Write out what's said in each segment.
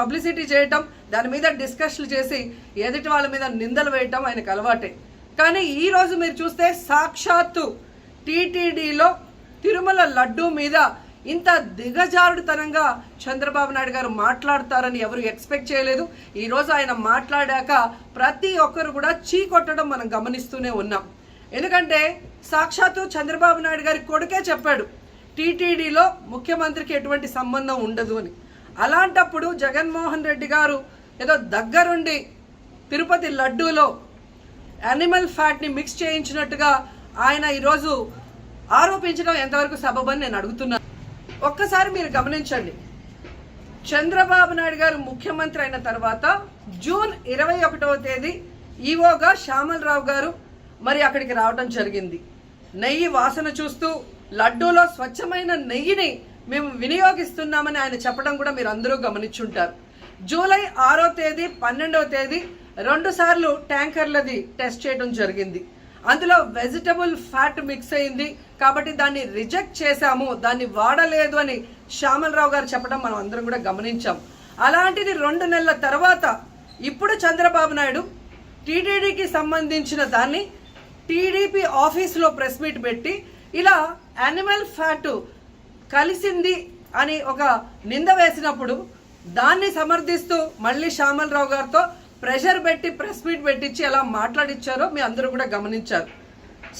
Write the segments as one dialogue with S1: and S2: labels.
S1: Publicity చేయటం, దాని మీద డిస్కషన్లు చేసి ఎదుటి వాళ్ళ మీద నిందలు వేయటం ఆయనకు అలవాటే. కానీ ఈరోజు మీరు చూస్తే సాక్షాత్తు టీటీడీలో తిరుమల లడ్డూ మీద ఇంత దిగజారుడుతనంగా చంద్రబాబు నాయుడు గారు మాట్లాడతారని ఎవరు ఎక్స్పెక్ట్ చేయలేదు. ఈరోజు ఆయన మాట్లాడాక ప్రతి ఒక్కరు కూడా చీకొట్టడం మనం గమనిస్తూనే ఉన్నాం. ఎందుకంటే సాక్షాత్తు చంద్రబాబు నాయుడు గారి కొడుకే చెప్పాడు టీటీడీలో ముఖ్యమంత్రికి ఎటువంటి సంబంధం ఉండదు అని. అలాంటప్పుడు జగన్మోహన్ రెడ్డి గారు ఏదో దగ్గరుండి తిరుపతి లడ్డూలో యానిమల్ ఫ్యాట్ని మిక్స్ చేయించినట్టుగా ఆయన ఈరోజు ఆరోపించడం ఎంతవరకు సబబని నేను అడుగుతున్నాను. ఒక్కసారి మీరు గమనించండి, చంద్రబాబు నాయుడు గారు ముఖ్యమంత్రి అయిన తర్వాత జూన్ 21వ తేదీ ఈవోగా శ్యామలరావు గారు మరి అక్కడికి రావడం జరిగింది. నెయ్యి వాసన చూస్తూ లడ్డూలో స్వచ్ఛమైన నెయ్యిని మేము వినియోగిస్తున్నామని ఆయన చెప్పడం కూడా మీరు అందరూ గమనించుంటారు. జూలై 6వ తేదీ 12వ తేదీ 2 సార్లు ట్యాంకర్లది టెస్ట్ చేయడం జరిగింది. అందులో వెజిటబుల్ ఫ్యాట్ మిక్స్ అయింది కాబట్టి దాన్ని రిజెక్ట్ చేశాము, దాన్ని వాడలేదు అని శ్యామలరావు గారు చెప్పడం మనం అందరం కూడా గమనించాం. అలాంటిది 2 నెలల తర్వాత ఇప్పుడు చంద్రబాబు నాయుడు టీటీడీకి సంబంధించిన దాన్ని టీడీపీ ఆఫీసులో ప్రెస్ మీట్ పెట్టి ఇలా యానిమల్ ఫ్యాట్ కలిసింది అని ఒక నింద వేసినప్పుడు దాన్ని సమర్థిస్తూ మళ్ళీ శ్యామలరావు గారితో ప్రెషర్ పెట్టి ప్రెస్ మీట్ పెట్టించి ఎలా మాట్లాడిచ్చారో మీ అందరూ కూడా గమనించారు.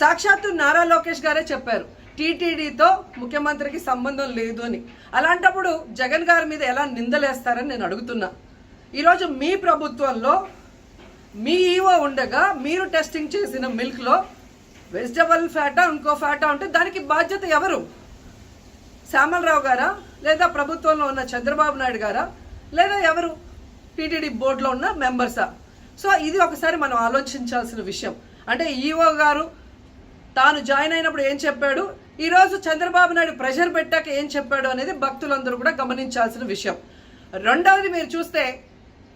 S1: సాక్షాత్తు నారా లోకేష్ గారే చెప్పారు టీటీడీతో ముఖ్యమంత్రికి సంబంధం లేదు అని. అలాంటప్పుడు జగన్ గారి మీద ఎలా నిందలేస్తారని నేను అడుగుతున్నా. ఈరోజు మీ ప్రభుత్వంలో మీ ఈవో ఉండగా మీరు టెస్టింగ్ చేసిన మిల్క్లో వెజిటబుల్ ఫ్యాటా ఇంకో ఫ్యాటా ఉంటే దానికి బాధ్యత ఎవరు? శ్యామలరావు గారా, లేదా ప్రభుత్వంలో ఉన్న చంద్రబాబు నాయుడు గారా, లేదా ఎవరు టీటీడీ బోర్డులో ఉన్న మెంబర్సా? సో ఇది ఒకసారి మనం ఆలోచించాల్సిన విషయం. అంటే ఈవో గారు తాను జాయిన్ అయినప్పుడు ఏం చెప్పాడు, ఈరోజు చంద్రబాబు నాయుడు ప్రెషర్ పెట్టాక ఏం చెప్పాడు అనేది భక్తులందరూ కూడా గమనించాల్సిన విషయం. రెండవది మీరు చూస్తే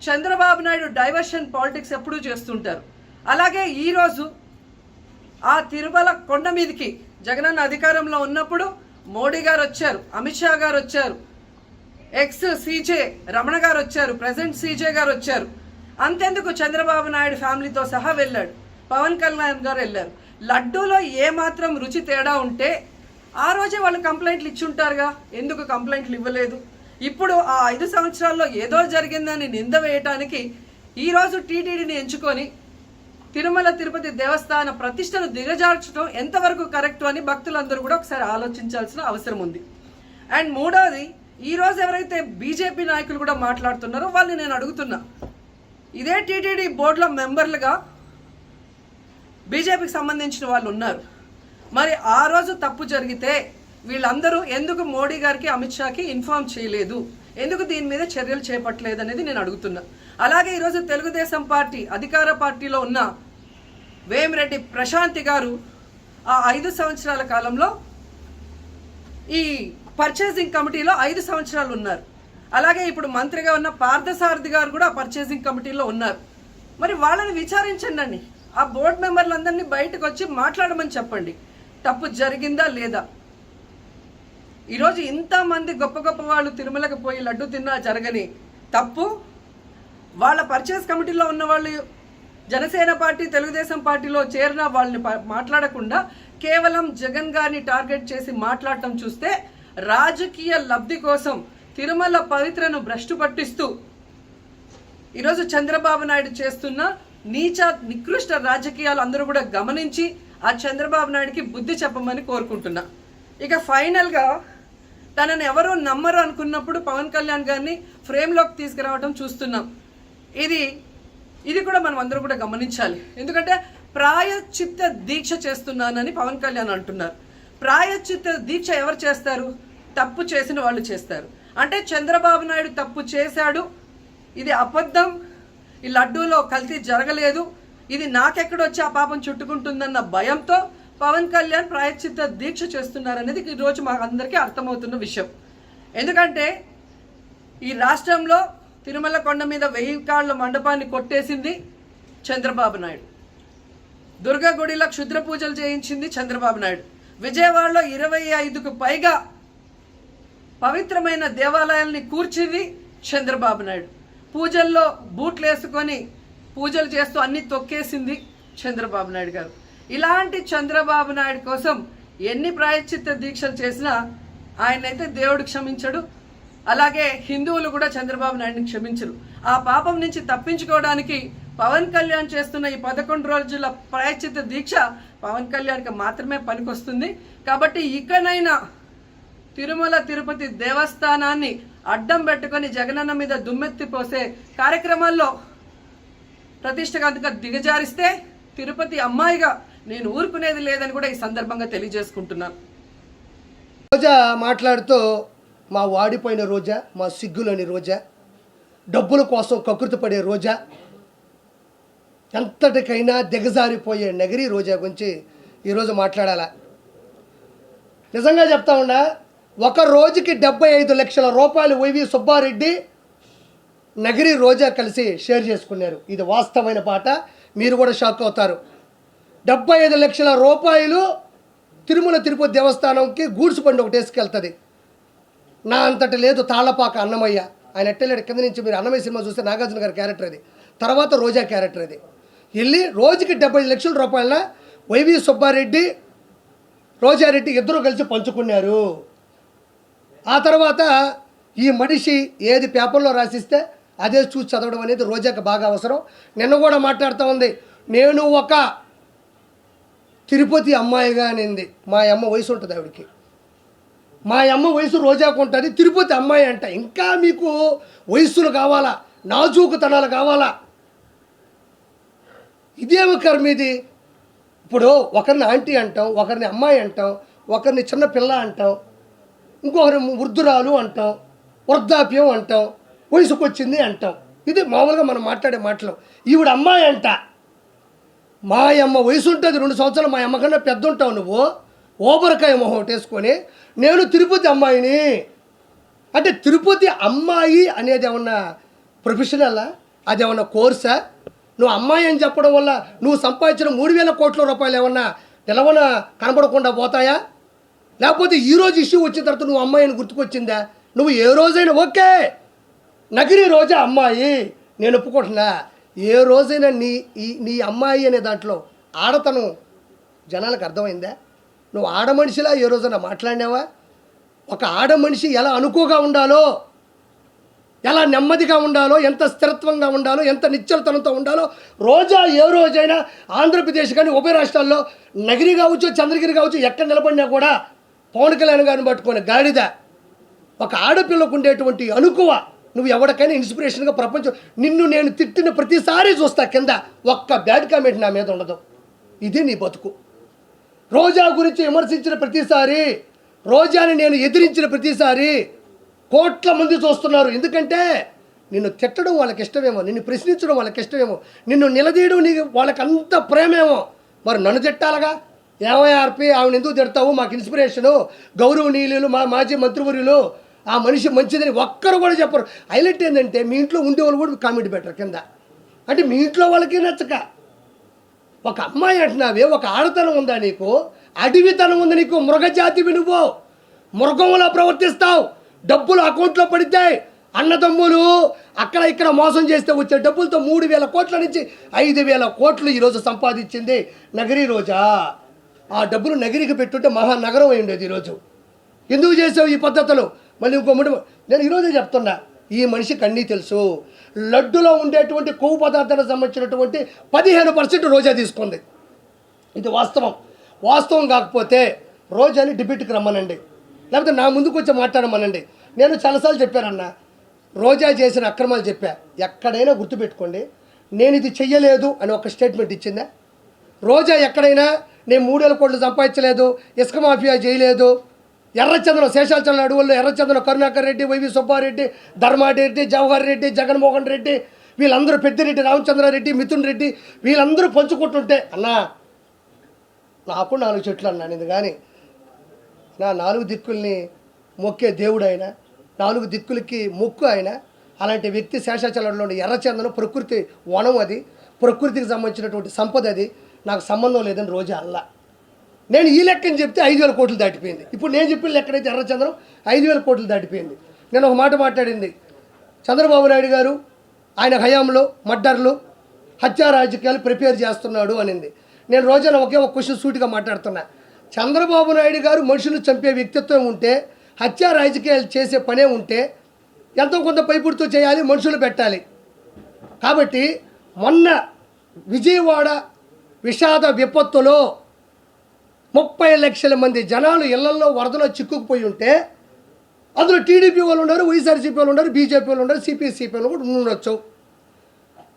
S1: చంద్రబాబు నాయుడు డైవర్షన్ పాలిటిక్స్ ఎప్పుడూ చేస్తుంటారు. అలాగే ఈరోజు ఆ తిరుమల కొండ మీదకి జగనన్న అధికారంలో ఉన్నప్పుడు మోడీ గారు వచ్చారు, అమిత్ షా గారు వచ్చారు, ఎక్స్ సీజే రమణ గారు వచ్చారు, ప్రెసెంట్ సీజే గారు వచ్చారు. అంతెందుకు చంద్రబాబు నాయుడు ఫ్యామిలీతో సహా వెళ్ళాడు, పవన్ కళ్యాణ్ గారు వెళ్ళారు. లడ్డూలో ఏ మాత్రం రుచి తేడా ఉంటే ఆ రోజే వాళ్ళు కంప్లైంట్లు ఇచ్చుంటారుగా, ఎందుకు కంప్లైంట్లు ఇవ్వలేదు? ఇప్పుడు ఆ 5 సంవత్సరాల్లో ఏదో జరిగిందని నింద వేయటానికి ఈరోజు టీటీడీని ఎంచుకొని తిరుమల తిరుపతి దేవస్థాన ప్రతిష్టను దిగజార్చడం ఎంతవరకు కరెక్ట్ అని భక్తులందరూ కూడా ఒకసారి ఆలోచించాల్సిన అవసరం ఉంది. అండ్ మూడవది, ఈరోజు ఎవరైతే బీజేపీ నాయకులు కూడా మాట్లాడుతున్నారో వాళ్ళని నేను అడుగుతున్నా, ఇదే టీటీడీ బోర్డులో మెంబర్లుగా బీజేపీకి సంబంధించిన వాళ్ళు ఉన్నారు. మరి ఆ రోజు తప్పు జరిగితే వీళ్ళందరూ ఎందుకు మోడీ గారికి అమిత్ షాకి ఇన్ఫార్మ్ చేయలేదు, ఎందుకు దీని మీద చర్యలు చేపట్టలేదు అనేది నేను అడుగుతున్నా. అలాగే ఈరోజు తెలుగుదేశం పార్టీ అధికార పార్టీలో ఉన్న వేమిరెడ్డి ప్రశాంతి గారు ఆ 5 సంవత్సరాల కాలంలో ఈ పర్చేసింగ్ కమిటీలో 5 సంవత్సరాలు ఉన్నారు. అలాగే ఇప్పుడు మంత్రిగా ఉన్న పార్థసారథి గారు కూడా పర్చేసింగ్ కమిటీలో ఉన్నారు. మరి వాళ్ళని విచారించండి, ఆ బోర్డు మెంబర్లందరినీ బయటకు వచ్చి మాట్లాడమని చెప్పండి, తప్పు జరిగిందా లేదా. ఈరోజు ఇంతమంది గొప్ప గొప్ప వాళ్ళు తిరుమలకు పోయి లడ్డు తిన్నా జరగని తప్పు వాళ్ళ పర్చేస్ కమిటీలో ఉన్న వాళ్ళు జనసేన పార్టీ తెలుగుదేశం పార్టీలో చేరిన వాళ్ళని మాట్లాడకుండా కేవలం జగన్ గారిని టార్గెట్ చేసి మాట్లాడటం చూస్తే రాజకీయ లబ్ధి కోసం తిరుమల పవిత్రను భ్రష్టు పట్టిస్తూ ఈరోజు చంద్రబాబు నాయుడు చేస్తున్న నీచ నికృష్ట రాజకీయాలు అందరూ కూడా గమనించి ఆ చంద్రబాబు నాయుడికి బుద్ధి చెప్పమని కోరుకుంటున్నా. ఇక ఫైనల్గా తనని ఎవరూ నమ్మరు అనుకున్నప్పుడు పవన్ కళ్యాణ్ గారిని ఫ్రేమ్లోకి తీసుకురావడం చూస్తున్నాం. ఇది కూడా మనం అందరూ కూడా గమనించాలి. ఎందుకంటే ప్రాయశ్చిత్త దీక్ష చేస్తున్నానని పవన్ కళ్యాణ్ అంటున్నారు. ప్రాయశ్చిత్త దీక్ష ఎవరు చేస్తారు? తప్పు చేసిన వాళ్ళు చేస్తారు. అంటే చంద్రబాబు నాయుడు తప్పు చేశాడు, ఇది అబద్ధం, ఈ లడ్డూలో కల్తీ జరగలేదు, ఇది నాకెక్కడొచ్చి ఆ పాపం చుట్టుకుంటుందన్న భయంతో పవన్ కళ్యాణ్ ప్రాయశ్చిత్త దీక్ష చేస్తున్నారనేది ఈరోజు మాకు అందరికీ అర్థమవుతున్న విషయం. ఎందుకంటే ఈ రాష్ట్రంలో తిరుమల కొండ మీద 1000 కాళ్ళ మండపాన్ని కొట్టేసింది చంద్రబాబు నాయుడు, దుర్గా గుడిలో క్షుద్ర పూజలు చేయించింది చంద్రబాబు నాయుడు, విజయవాడలో 25కు పైగా పవిత్రమైన దేవాలయాల్ని కూర్చింది చంద్రబాబు నాయుడు. పూజల్లో బూట్లు వేసుకొని పూజలు చేస్తూ అన్ని తొక్కేసింది చంద్రబాబు నాయుడు గారు. ఇలాంటి చంద్రబాబు నాయుడు కోసం ఎన్ని ప్రాయశ్చిత్త దీక్షలు చేసినా ఆయనైతే దేవుడు క్షమించడు. అలాగే హిందువులు కూడా చంద్రబాబు నాయుడిని క్షమించరు. ఆ పాపం నుంచి తప్పించుకోవడానికి పవన్ కళ్యాణ్ చేస్తున్న ఈ 11 రోజుల ప్రాయశ్చిత్త దీక్ష పవన్ కళ్యాణ్కి మాత్రమే పనికొస్తుంది. కాబట్టి ఇకనైనా తిరుమల తిరుపతి దేవస్థానాన్ని అడ్డం పెట్టుకొని జగనన్న మీద దుమ్మెత్తి పోసే కార్యక్రమాల్లో ప్రతిష్టగా దిగజారిస్తే తిరుపతి అమ్మాయిగా నేను ఊరుకునేది లేదని కూడా ఈ సందర్భంగా తెలియజేసుకుంటున్నాను.
S2: రోజా మాట్లాడుతూ మా వాడిపోయిన రోజా, మా సిగ్గులోని రోజా, డబ్బుల కోసం కకృతి పడే రోజా, ఎంతటికైనా దిగజారిపోయే నగరి రోజా గురించి ఈరోజు మాట్లాడాలా. నిజంగా చెప్తా ఉన్నా, ఒక రోజుకి 75 లక్షల రూపాయలు వైవి సుబ్బారెడ్డి నగరి రోజా కలిసి షేర్ చేసుకున్నారు. ఇది వాస్తవమైన పాట, మీరు కూడా షాక్ అవుతారు. 75 లక్షల రూపాయలు తిరుమల తిరుపతి దేవస్థానంకి గూడ్స్ బండి ఒకటి వేసుకెళ్తుంది. నా అంతటి లేదు తాళ్ళపాక అన్నమయ్య, ఆయన ఎట్టలేడు కింద నుంచి. మీరు అన్నమయ్య సినిమా చూస్తే నాగార్జున గారి క్యారెక్టర్ అది, తర్వాత రోజా క్యారెక్టర్ అది. వెళ్ళి రోజుకి 75 లక్షల రూపాయల వైవి సుబ్బారెడ్డి రోజారెడ్డి ఇద్దరు కలిసి పంచుకున్నారు. ఆ తర్వాత ఈ మనిషి ఏది పేపర్లో రాసిస్తే అదే చూసి చదవడం అనేది రోజాకి బాగా అవసరం. నిన్న కూడా మాట్లాడుతూ ఉంది, నేను ఒక తిరుపతి అమ్మాయిగా అనింది. మా అమ్మ వయసు ఉంటుంది ఆవిడికి, మా అమ్మ వయసు రోజాకు ఉంటుంది, తిరుపతి అమ్మాయి అంట. ఇంకా మీకు వయస్సులు కావాలా, నాజూకుతనాలు కావాలా? ఇదేమి కర్మ ఇది? ఇప్పుడు ఒకరిని ఆంటీ అంటాం, ఒకరిని అమ్మాయి అంటాం, ఒకరిని చిన్న పిల్ల అంటాం, ఇంకొకరి వృద్ధురాలు అంటాం, వృద్ధాప్యం అంటాం, వయసుకు వచ్చింది అంటాం. ఇది మామూలుగా మనం మాట్లాడే మాటలు. ఈవిడ అమ్మాయి అంట. మా అమ్మ వయసు ఉంటుంది 2 సంవత్సరాలు, మా అమ్మ కన్నా పెద్ద ఉంటావు నువ్వు. ఓబరకాయ మొహం వేసుకొని నేను తిరుపతి అమ్మాయిని అంటే, తిరుపతి అమ్మాయి అనేది ఏమన్నా ప్రొఫెషనలా? అది ఏమన్నా కోర్సా? నువ్వు అమ్మాయి అని చెప్పడం వల్ల నువ్వు సంపాదించిన 3,000 కోట్ల రూపాయలు ఏమన్నా నిలవన కనబడకుండా పోతాయా? లేకపోతే ఈరోజు ఇష్యూ వచ్చిన తర్వాత నువ్వు అమ్మాయి అని గుర్తుకొచ్చిందా? నువ్వు ఏ రోజైనా ఓకే నగిరి రోజా అమ్మాయి నేను ఒప్పుకుంటున్నా. ఏ రోజైనా నీ అమ్మాయి అనే దాంట్లో ఆడతనం జనాలకు అర్థమైందా? నువ్వు ఆడ మనిషిలా ఏ రోజైనా మాట్లాడినావా? ఒక ఆడ మనిషి ఎలా అనుకోగా ఉండాలో, ఎలా నెమ్మదిగా ఉండాలో, ఎంత స్థిరత్వంగా ఉండాలో, ఎంత నిశ్చలతనంతో ఉండాలో రోజా ఏ రోజైనా ఆంధ్రప్రదేశ్ కానీ ఉభయ రాష్ట్రాల్లో నగిరి కావచ్చు, చంద్రగిరి కావచ్చు, ఎక్కడ నిలబడినా కూడా పవన్ కళ్యాణ్ గారిని పట్టుకొని గాడిద. ఒక ఆడపిల్లకు ఉండేటువంటి అనుకువ నువ్వు ఎవరికైనా ఇన్స్పిరేషన్గా ప్రపంచం. నిన్ను నేను తిట్టిన ప్రతిసారి చూస్తా కింద ఒక్క బ్యాడ్ కామెంట్ నా మీద ఉండదు. ఇది నీ బతుకు. రోజా గురించి విమర్శించిన ప్రతిసారి, రోజాని నేను ఎదిరించిన ప్రతిసారి కోట్ల మంది చూస్తున్నారు. ఎందుకంటే నిన్ను తిట్టడం వాళ్ళకి ఇష్టమేమో, నిన్ను ప్రశ్నించడం వాళ్ళకి ఇష్టమేమో, నిన్ను నిలదీయడం నీకు వాళ్ళకి అంత ప్రేమేమో. మరి నన్ను తిట్టాలగా? ఏమయ్యార్పి ఆవిడ ఎందుకు తిడతావు? మాకు ఇన్స్పిరేషను, గౌరవనీయులు, మా మాజీ మంత్రివర్యులు, ఆ మనిషి మంచిదని ఒక్కరు కూడా చెప్పరు. హైలైట్ ఏంటంటే మీ ఇంట్లో ఉండేవాళ్ళు కూడా కామెంట్ పెట్టరు కింద. అంటే మీ ఇంట్లో వాళ్ళకి నచ్చక ఒక అమ్మాయి అంటున్నావే, ఒక ఆడతనం ఉందా నీకు? అడవితనం ఉంది నీకు. మృగజాతివి నువ్వు. మృగంలా ప్రవర్తిస్తావు. డబ్బులు అకౌంట్లో పడితే అన్నదమ్ములు అక్కడ ఇక్కడ మోసం చేస్తే వచ్చే డబ్బులతో 3,000 కోట్ల నుంచి 5,000 కోట్లు ఈరోజు సంపాదించింది నగరి రోజా. ఆ డబ్బులు నగరికి పెట్టుంటే మహానగరం అయి ఉండేది ఈరోజు. ఎందుకు చేసావు ఈ పద్ధతులు? మళ్ళీ ఇంకో నేను ఈరోజే చెప్తున్నా, ఈ మనిషికి అన్నీ తెలుసు. లడ్డులో ఉండేటువంటి కొవ్వు పదార్థాలకు సంబంధించినటువంటి 15% రోజా తీసుకుంది. ఇది వాస్తవం. వాస్తవం కాకపోతే రోజాని డిబేట్కి రమ్మనండి, లేకపోతే నా ముందుకు వచ్చి మాట్లాడమనండి. నేను చాలాసార్లు చెప్పానన్నా, రోజా చేసిన అక్రమాలు చెప్పా. ఎక్కడైనా గుర్తుపెట్టుకోండి, నేను ఇది చెయ్యలేదు అని ఒక స్టేట్మెంట్ ఇచ్చిందా? రోజా ఎక్కడైనా నేను 3,000 కోట్లు సంపాదించలేదు, ఇసుక మాఫియా చేయలేదు, ఎర్రచంద్రం శేషాచలం అడవుల్లో ఎర్రచంద్రం కరుణాకర్ రెడ్డి, వైవి సుబ్బారెడ్డి, ధర్మారెడ్డి, జవహర్ రెడ్డి, జగన్మోహన్ రెడ్డి, వీళ్ళందరూ పెద్దిరెడ్డి, రామచంద్రారెడ్డి, మిథున్ రెడ్డి, వీళ్ళందరూ పంచుకుంటుంటే అన్నా నాకు 4 చెట్లు అన్నా. ఇది కానీ నా 4 దిక్కుల్ని మొక్కే దేవుడు ఆయన, 4 దిక్కులకి మొక్కు ఆయన. అలాంటి వ్యక్తి శేషాచలంలో ఎర్రచందనం ప్రకృతి వనం, అది ప్రకృతికి సంబంధించినటువంటి సంపద, అది నాకు సంబంధం లేదని రోజా అల్లా. నేను ఈ లెక్కని చెప్తే 5,000 కోట్లు దాటిపోయింది. ఇప్పుడు నేను చెప్పిన లెక్కనైతే ఎర్రచందనం 5,000 కోట్లు దాటిపోయింది. నేను ఒక మాట మాట్లాడింది, చంద్రబాబు నాయుడు గారు ఆయన హయాంలో మర్డర్లు హత్యా రాజకీయాలు ప్రిపేర్ చేస్తున్నాడు అనింది. నేను రోజున ఒకే ఒక క్వశ్చన్ సూటిగా మాట్లాడుతున్నా. చంద్రబాబు నాయుడు గారు మనుషులు చంపే వ్యక్తిత్వం ఉంటే, హత్యా రాజకీయాలు చేసే పనే ఉంటే ఎంతో కొంత పైపుడుతూ చేయాలి, మనుషులు పెట్టాలి. కాబట్టి మొన్న విజయవాడ విషాద విపత్తులో 30 లక్షల మంది జనాలు ఇళ్లలో వరదలో చిక్కుకుపోయి ఉంటే అందులో టీడీపీ వాళ్ళు ఉన్నారు, వైఎస్ఆర్సీపీ వాళ్ళు ఉన్నారు, బీజేపీ వాళ్ళు ఉన్నారు, సిపిఐ వాళ్ళు కూడా ఉండొచ్చు.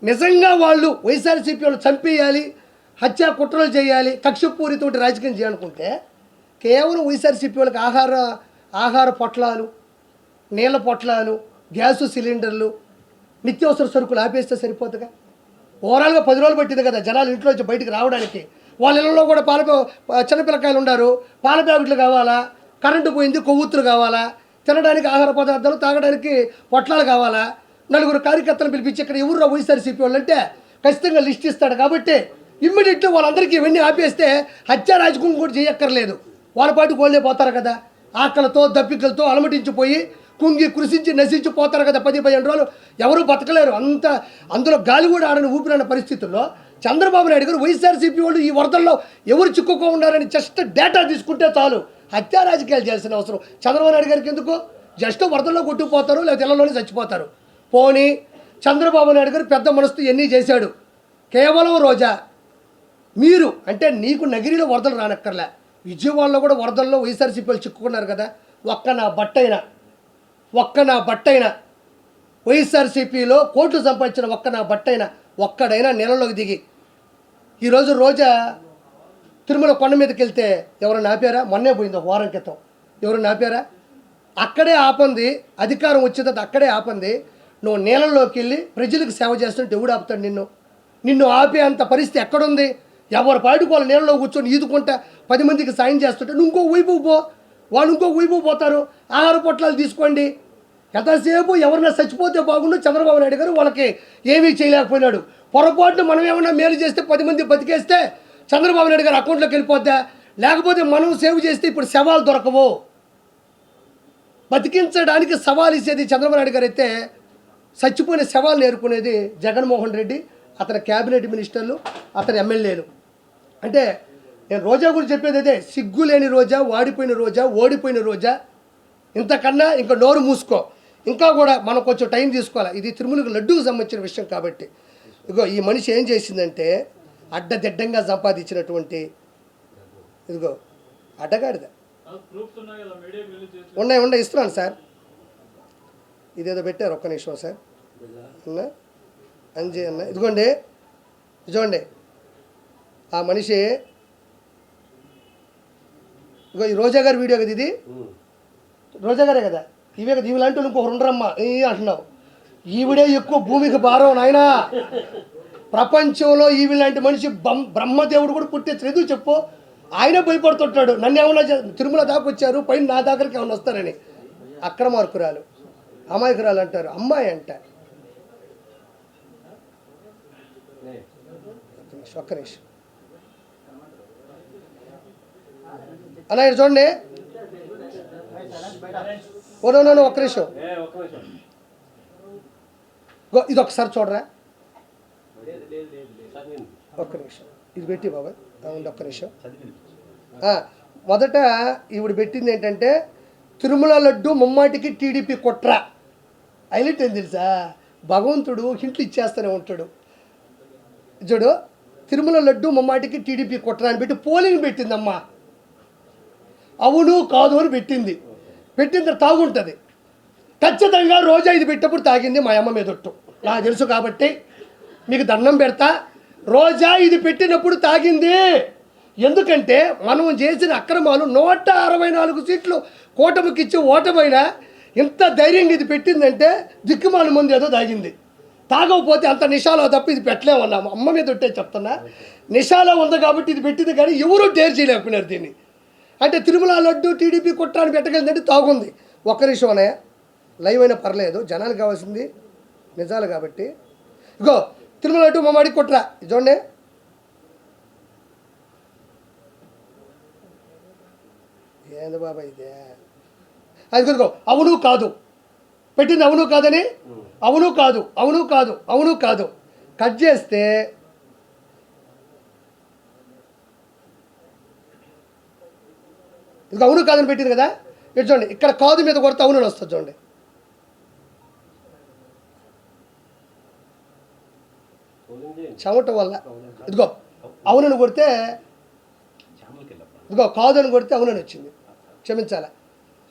S2: నిజంగా వాళ్ళు వైఎస్ఆర్సీపీ వాళ్ళు చంపేయాలి, హత్యా కుట్రలు చేయాలి, కక్షపూరితోటి రాజకీయం చేయాలనుకుంటే కేవలం వైఎస్ఆర్సీపీ వాళ్ళకి ఆహార పొట్లాలు, నీళ్ళ పొట్లాలు, గ్యాసు సిలిండర్లు, నిత్యావసర సరుకులు ఆపేస్తే సరిపోతుందిగా. ఓవరాల్గా 10 రోజులు పట్టింది కదా జనాలు ఇంట్లో నుంచి బయటికి రావడానికి. వాళ్ళ ఇళ్ళలో కూడా చిన్నపిల్లకాయలు ఉన్నారు, పాల ప్యాకెట్లు కావాలా, కరెంటు పోయింది, కొవ్వొత్తులు కావాలా, తినడానికి ఆహార పదార్థాలు, తాగడానికి పొట్లాలు కావాలా. 4 కార్యకర్తలను పిలిపించి ఇక్కడ ఎవరు వైఎస్ఆర్సీపీ వాళ్ళు అంటే ఖచ్చితంగా లిస్ట్ ఇస్తాడు. కాబట్టి ఇమ్మీడియట్గా వాళ్ళందరికీ ఇవన్నీ ఆపేస్తే హత్యా రాజకీయం కూడా చేయక్కర్లేదు. వాళ్ళ పాటు గోళ్ళే పోతారు కదా, ఆకలితో దప్పికలతో అలమటించిపోయి కుంగి కృషించి నశించిపోతారు కదా. 10-15 రోజులు ఎవరూ బతకలేరు. అందులో గాలి కూడా ఆడని ఊపిరన్న పరిస్థితుల్లో చంద్రబాబు నాయుడు గారు వైఎస్ఆర్సీపీ వాళ్ళు ఈ వరదల్లో ఎవరు చిక్కుకో ఉన్నారని జస్ట్ డేటా తీసుకుంటే చాలు. హత్యా రాజకీయాలు చేయాల్సిన అవసరం చంద్రబాబు నాయుడు గారికి ఎందుకు? జస్ట్ వరదల్లో కొట్టుకుపోతారు, లేకపోతే ఇళ్లలోనే చచ్చిపోతారు. పోనీ చంద్రబాబు నాయుడు గారు పెద్ద మనసుతో ఎన్ని చేశాడు. కేవలం రోజా మీరు అంటే నీకు నగిరిలో వరదలు రానక్కర్లే, విజయవాడలో కూడా వరదల్లో వైఎస్ఆర్సీపీ వాళ్ళు చిక్కుకున్నారు కదా. ఒక్క నా బట్టైనా వైఎస్ఆర్సీపీలో కోట్లు సంపాదించిన ఒక్కడైనా నెలలోకి దిగి ఈరోజు రోజా తిరుమల కొండ మీదకి వెళ్తే ఎవరైనా ఆపారా? మొన్నే పోయింది, 1 వారం క్రితం. ఎవరైనా ఆపారా? అక్కడే ఆపంది, అధికారం వచ్చేది అక్కడే ఆపంది. నువ్వు నీళ్ళలోకి వెళ్ళి ప్రజలకు సేవ చేస్తుంటే ఎవడు ఆపుతాడు నిన్ను ఆపే అంత పరిస్థితి ఎక్కడుంది? ఎవరు పాటికి వాళ్ళు నీళ్ళలో కూర్చొని ఈదుకుంటా 10 మందికి సాయం చేస్తుంటే నువ్వు ఇంకో వైపు పో, వాళ్ళు ఇంకో వైపు పోతారు. ఆహార పొట్లాలు తీసుకోండి. ఎంతసేపు ఎవరైనా చచ్చిపోతే బాగుండు. చంద్రబాబు నాయుడు గారు వాళ్ళకి ఏమీ చేయలేకపోయినాడు. పొరపాటున మనం ఏమన్నా మేలు చేస్తే 10 మంది బతికేస్తే చంద్రబాబు నాయుడు గారు అకౌంట్లోకి వెళ్ళిపోద్దా? లేకపోతే మనం సేవ్ చేస్తే ఇప్పుడు శవాలు దొరకవు. బతికించడానికి సవాల్ ఇచ్చేది చంద్రబాబు నాయుడు గారు అయితే చచ్చిపోయిన శవాలు నేర్పుకునేది జగన్మోహన్ రెడ్డి, అతని క్యాబినెట్ మినిస్టర్లు, అతని ఎమ్మెల్యేలు. అంటే నేను రోజా గురించి చెప్పేది అదే, సిగ్గు లేని రోజా, వాడిపోయిన రోజా, ఓడిపోయిన రోజా. ఇంతకన్నా ఇంకా నోరు మూసుకో. ఇంకా కూడా మనం కొంచెం టైం తీసుకోవాలి. ఇది తిరుమలకు లడ్డూకు సంబంధించిన విషయం కాబట్టి. ఇదిగో ఈ మనిషి ఏం చేసిందంటే అడ్డదిడ్డంగా సంపాదించినటువంటి ఇదిగో అడ్డగాడిద ఉన్నాయి ఇస్తున్నాను సార్. ఇదేదో పెట్టారు, ఒక్క నిమిషం సార్. అంజీ అన్న ఇదిగోండి, చూడండి ఆ మనిషి. ఇగో ఈ రోజా గారి వీడియో కదా ఇది, రోజా గారే కదా. ఇవే కదా, ఇవి లాంటి ఇంకొకరు ఉండరమ్మా అంటున్నావు. ఈవిడే ఎక్కువ భూమికి భారం నాయనా. ప్రపంచంలో ఈవి లాంటి మనిషి బ్రహ్మదేవుడు కూడా పుట్టేచ్చు. ఎదుగు చెప్పు. ఆయనే భయపడుతుంటాడు. నన్ను ఏమన్నా తిరుమల దాకా వచ్చారు, పైన నా దగ్గరికి ఏమన్నా వస్తారని. అక్రమార్కురాలు, అమాయకురాలు అంటారు, అమ్మాయి అంట. ఒక్క నిమిషం అన్న, ఇక్కడ చూడండి. ఓనో ఒక్క నిమిషం, ఇది ఒకసారి చూడరా. ఒక్క నిమిషం ఇది పెట్టి బాబాయ్, ఒక్క నిమిషం. మొదట ఈవిడ పెట్టింది ఏంటంటే తిరుమల లడ్డు ముమ్మాటికి టీడీపీ కుట్ర. హైలైట్ ఏం తెలుసా? భగవంతుడు హింట్లు ఇచ్చేస్తూనే ఉంటాడు. చూడు, తిరుమల లడ్డు ముమ్మాటికి టీడీపీ కుట్ర అని పెట్టి పోలింగ్ పెట్టిందమ్మా. అవును కాదు అని పెట్టింది. పెట్టిన తాగుంటుంది ఖచ్చితంగా. రోజా ఇది పెట్టినప్పుడు తాగింది మా అమ్మ మీదొట్టు, నాకు తెలుసు కాబట్టి మీకు దండం పెడతా. రోజా ఇది పెట్టినప్పుడు తాగింది. ఎందుకంటే మనం చేసిన అక్రమాలు 164 సీట్లు కూటమికి ఇచ్చి ఓటమైనా ఇంత ధైర్యంగా ఇది పెట్టిందంటే దిక్కుమాల ముందు ఏదో తాగింది. తాగకపోతే అంత నిషాలో తప్ప ఇది పెట్టలేమన్నాము. అమ్మ మీద ఒట్టే చెప్తున్నా, నిషాలో ఉంది కాబట్టి ఇది పెట్టింది. కానీ ఎవరూ డేర్ చేయలేకపోయినారు దీన్ని. అంటే తిరుమల లడ్డు టీడీపీ కుట్రాన్ని పెట్టగలిందంటే తాగుంది. ఒక్క నిమిషం అనే లైవ్ అయినా పర్లేదు, జనాలకు కావాల్సింది నిజాలు కాబట్టి. ఇగో తిరుమల లడ్డు మమ్మాడి కుట్ర చూడండి. ఏంది బాబా ఇదే? అది కుదుకో. అవును కాదు పెట్టింది, అవును కాదని అవును కాదు అవును కాదు అవును కాదు కట్ చేస్తే ఇది అవును కాదని పెట్టింది కదా, ఇటు చూడండి, ఇక్కడ కాదు మీద కొడితే అవును అని వస్తుంది చూడండి. చెమట వల్ల ఇదిగో అవునని కొడితే, ఇదిగో కాదని కొడితే అవునని వచ్చింది. క్షమించాలా,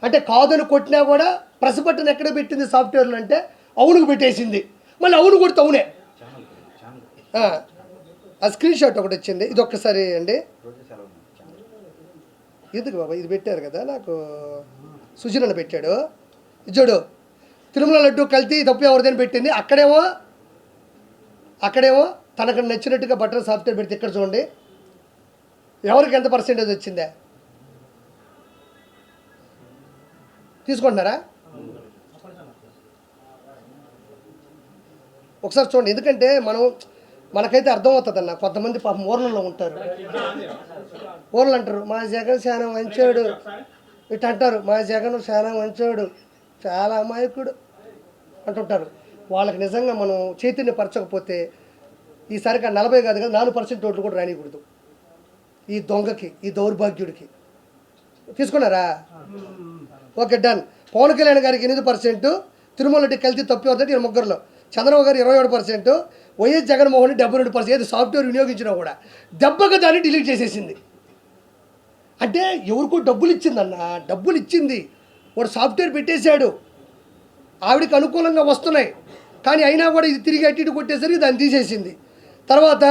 S2: అంటే కాదని కొట్టినా కూడా ప్రెస్ బటన్ ఎక్కడ పెట్టింది సాఫ్ట్వేర్లో అంటే అవునుకు పెట్టేసింది. మళ్ళీ అవును కొడితే అవునే. ఆ స్క్రీన్ షాట్ ఒకటి వచ్చింది, ఇది ఒక్కసారి అండి. ఎందుకు బాబా ఇది పెట్టారు కదా, నాకు సుజనన్న పెట్టాడు. ఇది చూడు, తిరుమల లడ్డు కల్తీ తప్పు ఎవరిదని పెట్టింది. అక్కడేమో తనకు నచ్చినట్టుగా బటన్ సాఫ్ట్వేర్ పెడితే ఇక్కడ చూడండి ఎవరికి ఎంత పర్సెంటేజ్ వచ్చిందే. తీసుకుంటున్నారా? ఒకసారి చూడండి, ఎందుకంటే మనకైతే అర్థమవుతుంది అన్న. కొంతమంది పాపం ఊర్లలో ఉంటారు, ఊర్లు అంటారు మా జగన్ చాలా మంచోడు, ఇటు అంటారు మా జగన్ చాలా మంచోడు, చాలా అమాయకుడు అంటుంటారు. వాళ్ళకి నిజంగా మనం చైతన్యపరచకపోతే ఈసారికి 40 కాదు కదా 4% ఓట్లు కూడా రానికూడదు ఈ దొంగకి, ఈ దౌర్భాగ్యుడికి. తీసుకున్నారా? Okay, done. పవన్ కళ్యాణ్ గారికి 8%, తిరుమల రెడ్డి కల్తీ తప్పు అవుతుంది ఈ ముగ్గురులో. చంద్రబాబు గారు 27%, వైఎస్ జగన్మోహన్ రెడ్డి 72%. ఏది సాఫ్ట్వేర్ వినియోగించినా కూడా దెబ్బగా దాన్ని డిలీట్ చేసేసింది. అంటే ఎవరికో డబ్బులు ఇచ్చిందన్న, డబ్బులు ఇచ్చింది, వాడు సాఫ్ట్వేర్ పెట్టేశాడు, ఆవిడకి అనుకూలంగా వస్తున్నాయి, కానీ అయినా కూడా ఇది తిరిగి అటు ఇటు కొట్టేసరికి దాన్ని తీసేసింది. తర్వాత